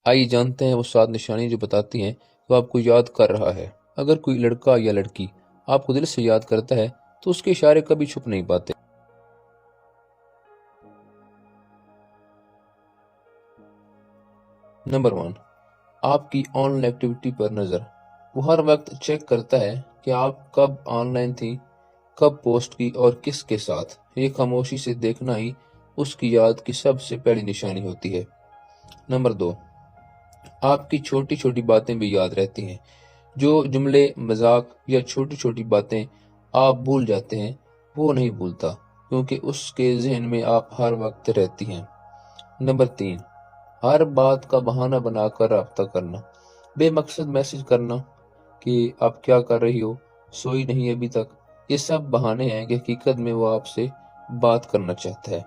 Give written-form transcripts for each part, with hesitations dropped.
آئیے جانتے ہیں وہ 7 نشانی جو بتاتی ہیں وہ آپ کو یاد کر رہا ہے۔ اگر کوئی لڑکا یا لڑکی آپ کو دل سے یاد کرتا ہے تو اس کے اشارے کبھی چھپ نہیں پاتے۔ نمبر 1، آپ کی آن لائن ایکٹیویٹی پر نظر۔ وہ ہر وقت چیک کرتا ہے کہ آپ کب آن لائن تھی، کب پوسٹ کی اور کس کے ساتھ۔ یہ خاموشی سے دیکھنا ہی اس کی یاد کی سب سے پہلی نشانی ہوتی ہے۔ نمبر 2، آپ کی چھوٹی چھوٹی باتیں بھی یاد رہتی ہیں۔ جو جملے، مذاق یا چھوٹی چھوٹی باتیں آپ بھول جاتے ہیں وہ نہیں بھولتا، کیونکہ اس کے ذہن میں آپ ہر وقت رہتی ہیں۔ نمبر 3، ہر بات کا بہانہ بنا کر رابطہ کرنا۔ بے مقصد میسج کرنا کہ آپ کیا کر رہی ہو، سوئی نہیں ابھی تک، یہ سب بہانے ہیں کہ حقیقت میں وہ آپ سے بات کرنا چاہتا ہے۔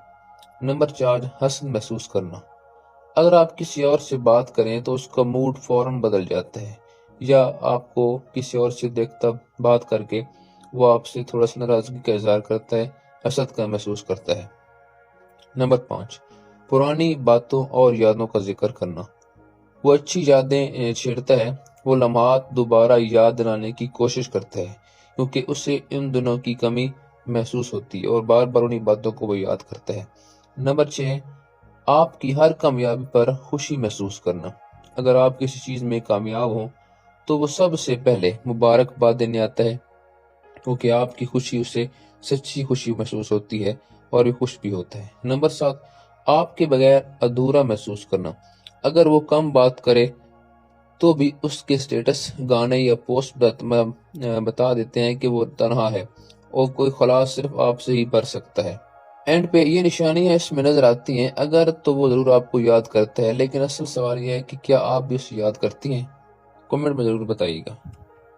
نمبر 4، حسن محسوس کرنا۔ اگر آپ کسی اور سے بات کریں تو اس کا موڈ فوراً بدل جاتا ہے، یا آپ کو کسی اور سے دیکھتا بات کر کے وہ آپ سے تھوڑا سا ناراضگی کا اظہار کرتا ہے، حسد کا محسوس کرتا ہے۔ نمبر 5، پرانی باتوں اور یادوں کا ذکر کرنا۔ وہ اچھی یادیں چھیڑتا ہے، وہ لمحات دوبارہ یاد دلانے کی کوشش کرتا ہے، کیونکہ اسے ان دنوں کی کمی محسوس ہوتی ہے اور بار بار انہی باتوں کو وہ یاد کرتا ہے۔ نمبر 6، آپ کی ہر کامیابی پر خوشی محسوس کرنا۔ اگر آپ کسی چیز میں کامیاب ہوں تو وہ سب سے پہلے مبارکباد دینے آتا ہے، کیونکہ آپ کی خوشی اسے سچی خوشی محسوس ہوتی ہے اور وہ خوش بھی ہوتا ہے۔ نمبر 7، آپ کے بغیر ادھورا محسوس کرنا۔ اگر وہ کم بات کرے تو بھی اس کے سٹیٹس، گانے یا پوسٹ بتا دیتے ہیں کہ وہ تنہا ہے اور کوئی خلاص صرف آپ سے ہی بھر سکتا ہے۔ اینڈ پہ یہ نشانیاں اس میں نظر آتی ہیں، اگر تو وہ ضرور آپ کو یاد کرتا ہے، لیکن اصل سوال یہ ہے کہ کیا آپ بھی اسے یاد کرتی ہیں؟ کمنٹ میں ضرور بتائیے گا۔